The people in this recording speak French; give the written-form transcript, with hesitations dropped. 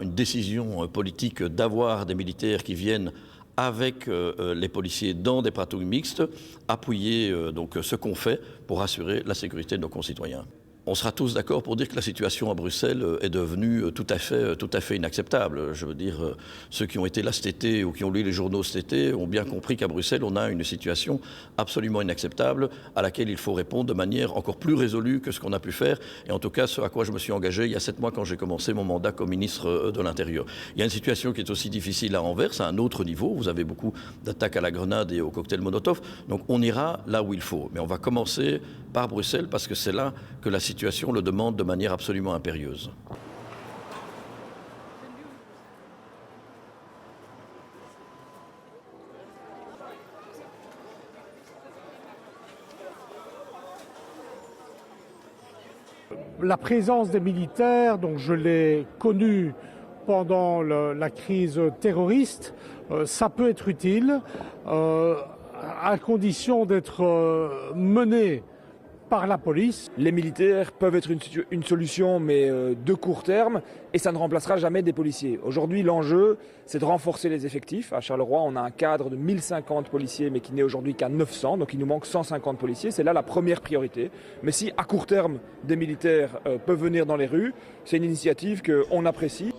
une décision politique d'avoir des militaires qui viennent avec les policiers dans des patrouilles mixtes, appuyer donc ce qu'on fait pour assurer la sécurité de nos concitoyens. On sera tous d'accord pour dire que la situation à Bruxelles est devenue tout à fait inacceptable. Je veux dire, ceux qui ont été là cet été ou qui ont lu les journaux cet été ont bien compris qu'à Bruxelles, on a une situation absolument inacceptable à laquelle il faut répondre de manière encore plus résolue que ce qu'on a pu faire. Et en tout cas, ce à quoi je me suis engagé il y a 7 mois quand j'ai commencé mon mandat comme ministre de l'Intérieur. Il y a une situation qui est aussi difficile à Anvers, à un autre niveau. Vous avez beaucoup d'attaques à la grenade et au cocktail Molotov. Donc on ira là où il faut. Mais on va commencer par Bruxelles parce que c'est là que la situation le demande de manière absolument impérieuse. La présence des militaires, donc je l'ai connue pendant la crise terroriste, ça peut être utile à condition d'être mené par la police. Les militaires peuvent être une solution, mais de court terme, et ça ne remplacera jamais des policiers. Aujourd'hui, l'enjeu, c'est de renforcer les effectifs. À Charleroi, on a un cadre de 1050 policiers, mais qui n'est aujourd'hui qu'à 900, donc il nous manque 150 policiers. C'est là la première priorité. Mais si, à court terme, des militaires peuvent venir dans les rues, c'est une initiative qu'on apprécie.